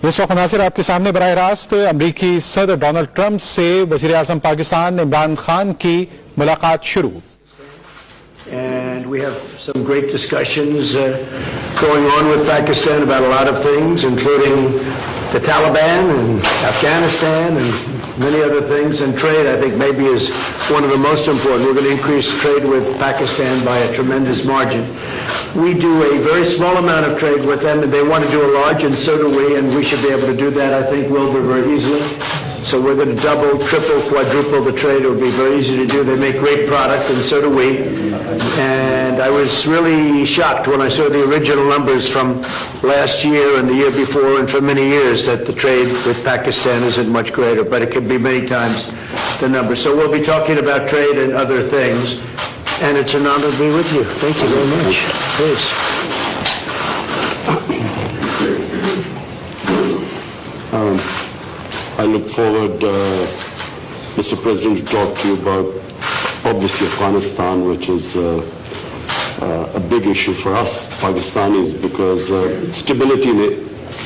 इस वक्त नासिर आपके सामने बराह रास्त अमरीकी सदर डोनाल्ड ट्रंप से वज़ीर आज़म पाकिस्तान इमरान खान की मुलाकात शुरू। And we have some great discussions going on with Pakistan about a lot of things, including the Taliban and Afghanistan and many other things. And trade, I think, maybe is one of the most important. We're going to increase trade with Pakistan by a tremendous margin. We do a very small amount of trade with them, and they want to do a large, and so do we, and we should be able to do that, I think, Wilbur, very easily. So we're going to double, triple, quadruple the trade. It will be very easy to do. They make great product, and so do we. And I was really shocked when I saw the original numbers from last year and the year before and for many years that the trade with Pakistan isn't much greater, but it can be many times the number. So we'll be talking about trade and other things, and it's an honor to be with you. Thank you very much. Please. I look forward, Mr. President, to talk to you about, obviously, Afghanistan, which is a big issue for us Pakistanis, because stability in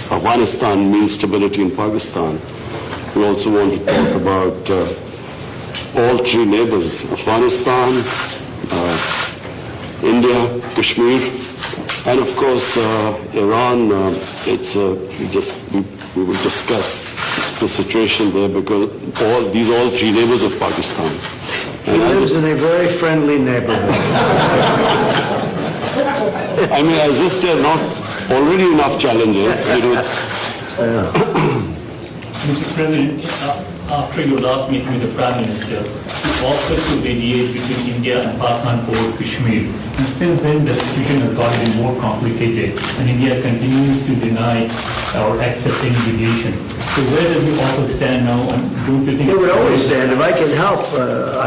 Afghanistan means stability in Pakistan. We also want to talk about all three neighbors, Afghanistan, India, Kashmir, and of course Iran. We will discuss the situation there, because all three neighbors of Pakistan. He lives in a very friendly neighborhood. I mean, as if there are not already enough challenges. Mr. President, after your last meeting with the Prime Minister, you offered to mediate between India and Pakistan over Kashmir. And since then, the situation has gotten more complicated, and India continues to deny or accept any mediation. So where does the offer stand now, and don't you think... It would always stand. If I can help,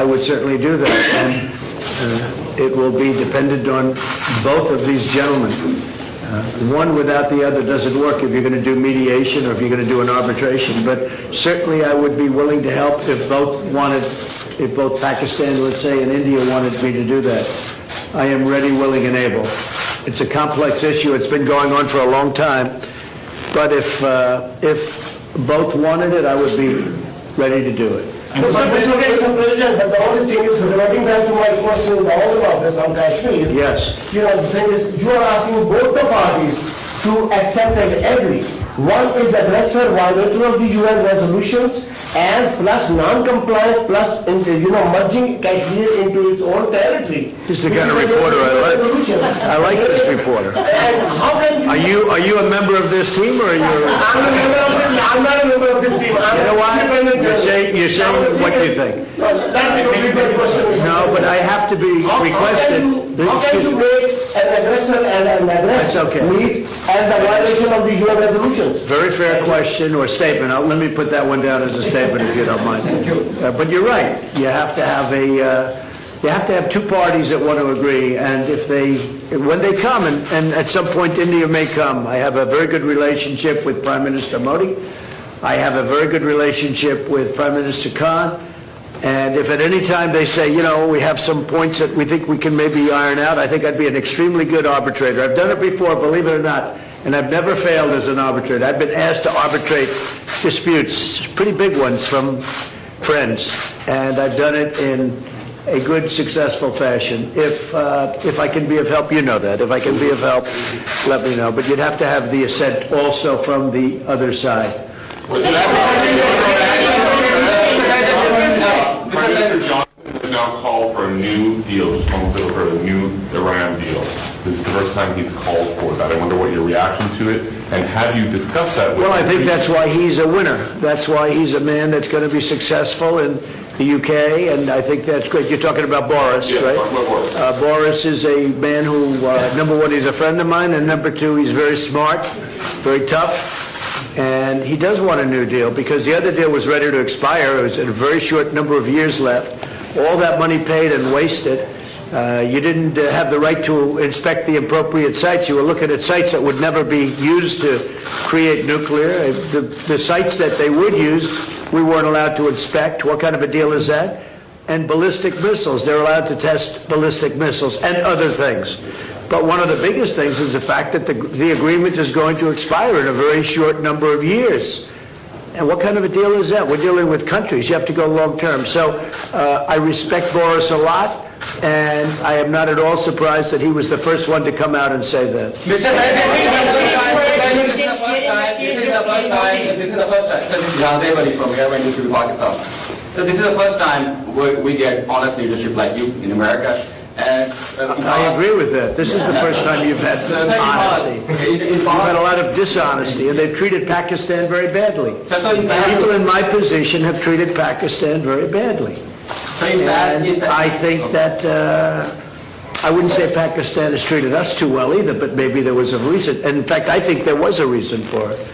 I would certainly do that. And it will be dependent on both of these gentlemen. One without the other doesn't work if you're going to do mediation or if you're going to do an arbitration. But certainly I would be willing to help if both Pakistan, let's say, and India wanted me to do that. I am ready, willing, and able. It's a complex issue. It's been going on for a long time. But if both wanted it, I would be ready to do it. Mr. President, but the only thing is, relating back to my question all about this on Kashmir. Yes. The thing is, you are asking both the parties to accept and agree. One is aggressor violator of the UN resolutions, and plus non-compliance, plus merging Kashmir into its own territory. This is the kind of reporter I like. I like this reporter. And how can you... Are you a member of this team, or are you? I'm not a member of this team. You know why? You're saying what you think. No, but I have to be requested. How can you make an aggressor and an aggressor meet and the violation of the UN resolutions? Very fair question or statement. Let me put that one down as a statement, if you don't mind. Thank you. But you're right. You have to have two parties that want to agree, and when they come, and at some point India may come. I have a very good relationship with Prime Minister Modi. I have a very good relationship with Prime Minister Khan. And if at any time they say, we have some points that we think we can maybe iron out, I think I'd be an extremely good arbitrator. I've done it before, believe it or not, and I've never failed as an arbitrator. I've been asked to arbitrate disputes, pretty big ones from friends, and I've done it in a good, successful fashion. If I can be of help, you know that. If I can be of help, let me know. But you'd have to have the assent also from the other side. President Johnson has now called for a new deal, for a new Iran deal. This is the first time he's called for that. I wonder what your reaction to it, and have you discussed that with him? Well, I think that's why he's a winner. That's why he's a man that's going to be successful in the UK, and I think that's great. You're talking about Boris, yes, right? Talk about Boris. Boris is a man who, number one, he's a friend of mine, and number two, he's very smart, very tough. And he does want a new deal because the other deal was ready to expire. It was a very short number of years left. All that money paid and wasted. You didn't have the right to inspect the appropriate sites. You were looking at sites that would never be used to create nuclear. The sites that they would use, we weren't allowed to inspect. What kind of a deal is that? And ballistic missiles. They're allowed to test ballistic missiles and other things. But one of the biggest things is the fact that the agreement is going to expire in a very short number of years. And what kind of a deal is that? We're dealing with countries. You have to go long term. So I respect Boris a lot, and I am not at all surprised that he was the first one to come out and say that. Mr. President, this is the first time. This is the first time. So this is Gandhi from here when you to Pakistan. So this is the first time we get honest leadership like you in America. And I agree with that. This is the first time you've had honesty. You've had a lot of dishonesty, and they've treated Pakistan very badly. People in my position have treated Pakistan very badly. And I think that, I wouldn't say Pakistan has treated us too well either, but maybe there was a reason. And in fact, I think there was a reason for it.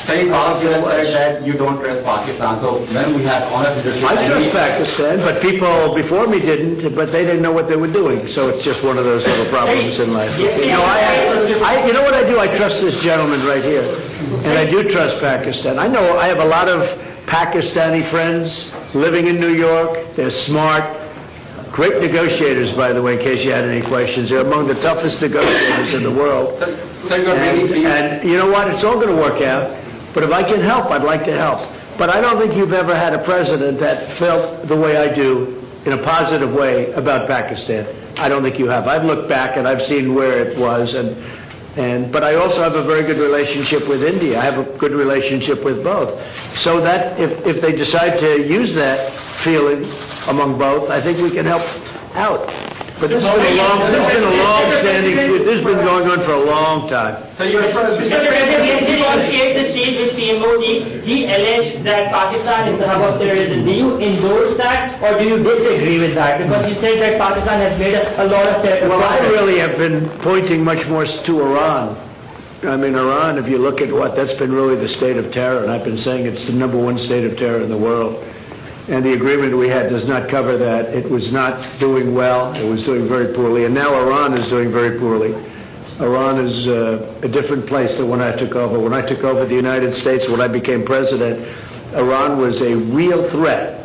Saying all of you said that you don't trust Pakistan, so when we had honest leadership... I trust Pakistan, but people before me didn't, but they didn't know what they were doing. So it's just one of those little problems in life. You know what I do? I trust this gentleman right here. And I do trust Pakistan. I know I have a lot of Pakistani friends living in New York. They're smart. Great negotiators, by the way, in case you had any questions. They're among the toughest negotiators in the world. And you know what? It's all going to work out. But if I can help, I'd like to help. But I don't think you've ever had a president that felt the way I do in a positive way about Pakistan. I don't think you have. I've looked back and I've seen where it was. But I also have a very good relationship with India. I have a good relationship with both. So that if they decide to use that feeling among both, I think we can help out. But this has been a long-standing, this has been going on for a long time. So Mr. President, yesterday on Share the Stage with PM Modi, he alleged that Pakistan is the hub of terrorism. Do you endorse that or do you disagree with that? Because you said that Pakistan has made a lot of terror. Well, I really have been pointing much more to Iran. I mean, Iran, if you look at that's been really the state of terror, and I've been saying it's the #1 state of terror in the world. And the agreement we had does not cover that. It was not doing well. It was doing very poorly. And now Iran is doing very poorly. Iran is a different place than when I took over. When I took over the United States, when I became president, Iran was a real threat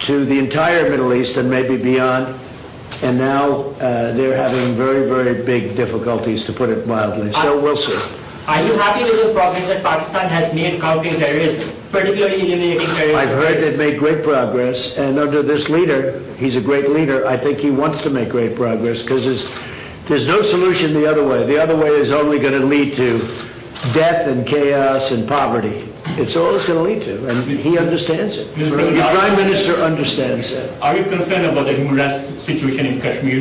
to the entire Middle East and maybe beyond. And now they're having very, very big difficulties, to put it mildly. So we'll see. Are you happy with the progress that Pakistan has made countering terrorism, particularly eliminating terrorism? I've heard they've made great progress, and under this leader, he's a great leader. I think he wants to make great progress because there's no solution the other way. The other way is only going to lead to death and chaos and poverty. It's all it's going to lead to, and he understands it. The Prime Minister understands that. Are you concerned about the human rights situation in Kashmir?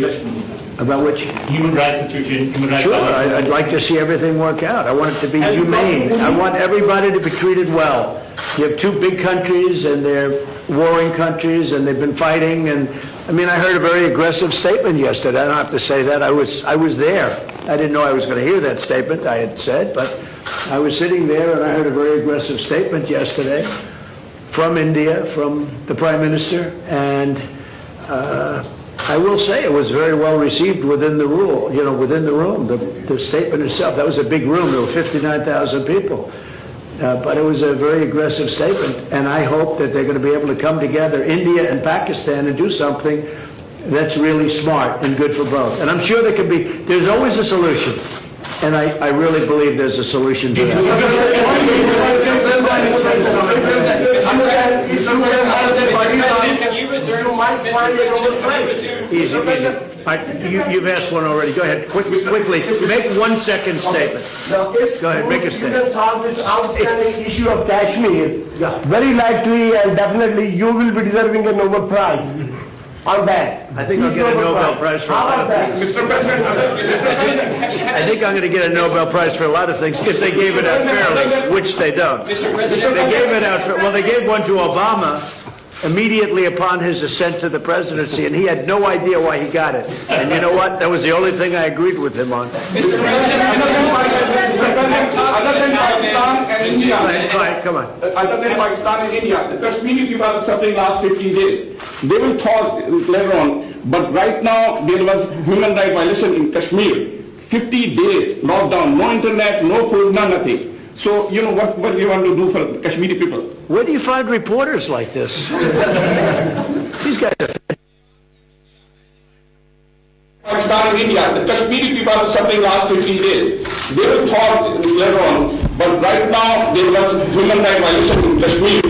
About which? Human rights situation, human rights... Sure, I'd like to see everything work out. I want it to be humane. I want everybody to be treated well. You have two big countries, and they're warring countries, and they've been fighting, and I mean, I heard a very aggressive statement yesterday. I don't have to say that. I was there. I didn't know I was going to hear that statement, I had said, but I was sitting there, and I heard a very aggressive statement yesterday from India, from the Prime Minister, and I will say it was very well received within the within the room. The statement itself, that was a big room. There were 59,000 people. But it was a very aggressive statement, and I hope that they're going to be able to come together, India and Pakistan, and do something that's really smart and good for both. And I'm sure there's always a solution, and I really believe there's a solution to that. Easy. You've asked one already. Go ahead, quickly. Make 1 second statement. Now, Go ahead, make a if you statement. can solve this outstanding issue of Kashmir, very likely and definitely you will be deserving a Nobel Prize on that. I think I'll get a Nobel Prize for a lot of things. Mr. President, I think I'm going to get a Nobel Prize for a lot of things if they gave it out fairly, which they don't. They gave it out. Well, they gave one to Obama immediately upon his ascent to the presidency, and he had no idea why he got it. And you know what? That was the only thing I agreed with him on. Other than Pakistan and India, Come on. other than Pakistan and India, the Kashmiri people are suffering last 15 days. They will talk later on, but right now there was human rights violation in Kashmir. 50 days lockdown, no internet, no food, no nothing. So, you know, what do you want to do for the Kashmiri people? Where do you find reporters like this? These guys are... Pakistan and India. The Kashmiri people are suffering last 15 days. They will talk later on, but right now there was human rights violation in Kashmir.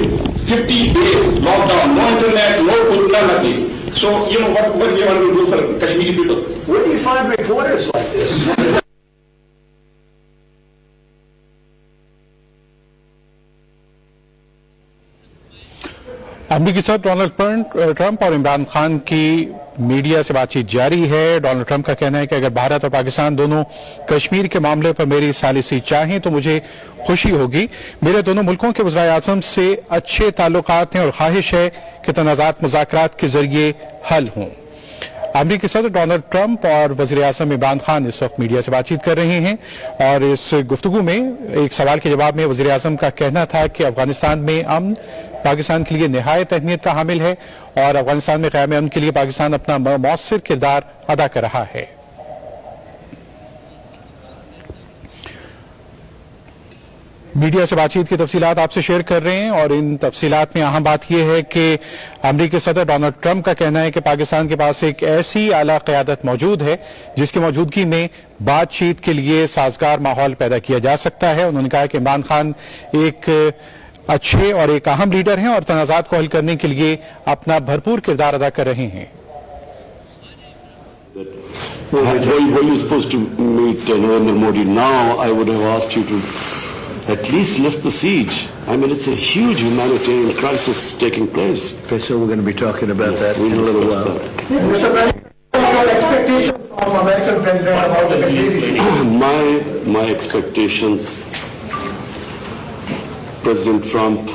50 days lockdown, no internet, no food, no nothing. So, you know, what we want to do for Kashmiri people? Where do you find reporters like this? अमेरिकी सदर Donald Trump और इमरान खान की media से बातचीत जारी है। Donald Trump का कहना है कि अगर भारत और पाकिस्तान दोनों कश्मीर के मामले पर मेरी सालिसी चाहें तो मुझे खुशी होगी। मेरे दोनों मुल्कों के वज़ीर आज़म से अच्छे ताल्लुकात हैं और ख्वाहिश है कि तनाज़ात मुज़ाकरात के जरिए हल हों। अमेरिकी सदर डोनाल्ड ट्रंप और वज़ीर आज़म इमरान खान इस वक्त मीडिया से बातचीत कर रहे हैं और इस गुफ्तगू में एक सवाल के जवाब में वज़ीर आज़म का कहना था कि अफगानिस्तान में अमन पाकिस्तान के लिए निहायत अहमियत का हामिल है और अफगानिस्तान में क़याम अमन के लिए पाकिस्तान अपना मौसर किरदार अदा कर रहा है। मीडिया से बातचीत की तफसीलात आपसे शेयर कर रहे हैं और इन तफसीलात में अहम बात यह है कि अमेरिकी सदर डोनाल्ड ट्रंप का कहना है कि पाकिस्तान के पास एक ऐसी आला क़यादत मौजूद है जिसकी मौजूदगी में बातचीत के लिए साजगार माहौल पैदा किया जा सकता है। उन्होंने कहा कि इमरान खान एक अच्छे और एक अहम लीडर हैं और तनाज़ात को हल करने के लिए अपना भरपूर किरदार अदा कर रहे हैं। Were you supposed to meet Narendra Modi now? I would have asked you to at least lift the siege. I mean, it's a huge humanitarian crisis taking place. Okay, so we're going to be talking about that in a little while. Mr. President, what are your expectations from American President about the Kashmiri? My expectations, President Trump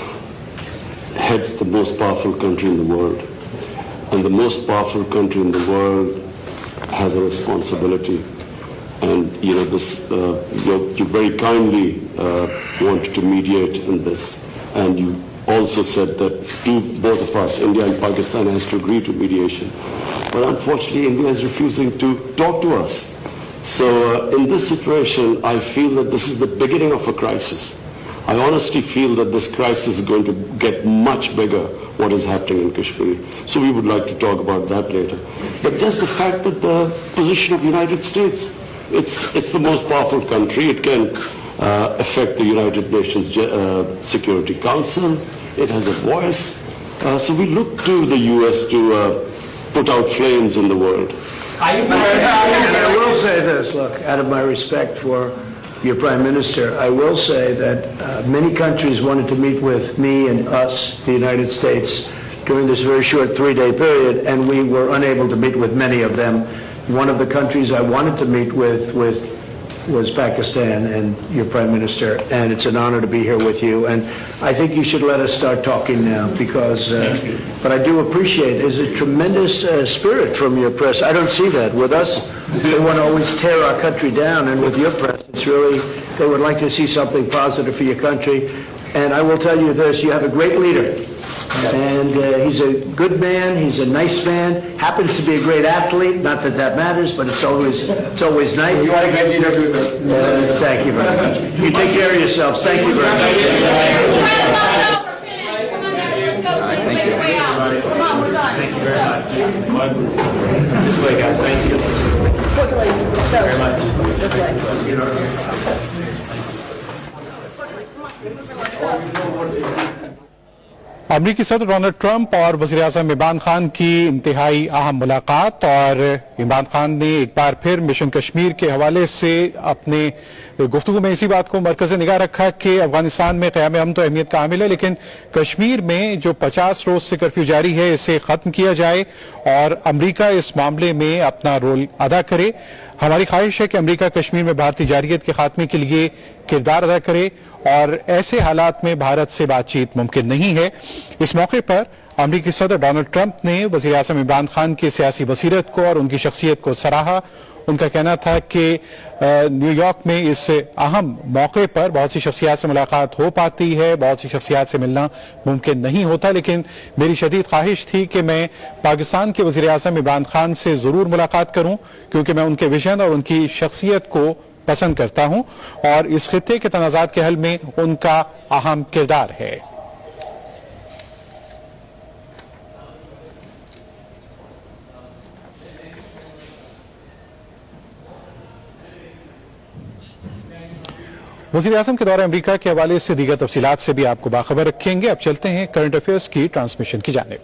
heads the most powerful country in the world, and the most powerful country in the world has a responsibility. And you know this, you very kindly want to mediate in this, and you also said that both of us, India and Pakistan, has to agree to mediation. But unfortunately, India is refusing to talk to us. So in this situation, I feel that this is the beginning of a crisis. I honestly feel that this crisis is going to get much bigger, what is happening in Kashmir. So we would like to talk about that later. But just the fact that the position of the United States, it's the most powerful country. It can affect the United Nations Security Council. It has a voice. So we look to the U.S. to put out flames in the world. I will say this, look, out of my respect for your Prime Minister, I will say that many countries wanted to meet with me and us, the United States, during this very short 3-day period, and we were unable to meet with many of them. One of the countries I wanted to meet with was Pakistan and your Prime Minister, and it's an honor to be here with you. And I think you should let us start talking now because, but I do appreciate there's a tremendous spirit from your press. I don't see that. With us, they want to always tear our country down, and with your press, it's really, they would like to see something positive for your country. And I will tell you this, you have a great leader. And he's a good man, he's a nice man, happens to be a great athlete, not that that matters, but it's always nice. You are a great leader too, sir. Thank you very much. You take care of yourselves. Thank you very much. Thank you. Come on, we're done. Thank you very much. This way, guys. Thank you. Very much. This way. अमेरिकी सदर Donald Trump और वज़ीर आज़म इमरान खान की इंतहाई अहम मुलाकात और इमरान खान ने एक बार फिर मिशन कश्मीर के हवाले से अपने गुफ्तगू में इसी बात को मरकज़ निगाह रखा कि अफगानिस्तान में क़याम अमन तो अहमियत का हामिल है, लेकिन कश्मीर में जो 50 रोज से कर्फ्यू जारी है इसे खत्म किया जाए और अमेरिका इस मामले में अपना रोल अदा करे। हमारी ख्वाहिश है कि अमेरिका कश्मीर में भारतीय जारियत के खात्मे के लिए किरदार अदा करे और ऐसे हालात में भारत से बातचीत मुमकिन नहीं है। इस मौके पर अमेरिकी सदर डोनाल्ड ट्रंप ने वज़ीर आज़म इमरान खान की सियासी बसीरत को और उनकी शख्सियत को सराहा। उनका कहना था कि न्यूयॉर्क में इस अहम मौके पर बहुत सी शख्सियात से मुलाकात हो पाती है, बहुत सी शख्सियात से मिलना मुमकिन नहीं होता, लेकिन मेरी शदीद ख्वाहिश थी कि मैं पाकिस्तान के वज़ीर आज़म इमरान खान से ज़रूर मुलाकात करूं क्योंकि मैं उनके विजन और उनकी शख्सियत को पसंद करता हूं और इस खित्ते के तनाज़ात के हल में उनका अहम किरदार है। वज़ीर आज़म के दौरे अमरीका के हवाले से दीगर तफसीलात से भी आपको बाखबर रखेंगे। अब चलते हैं करंट अफेयर्स की ट्रांसमिशन की जानिब।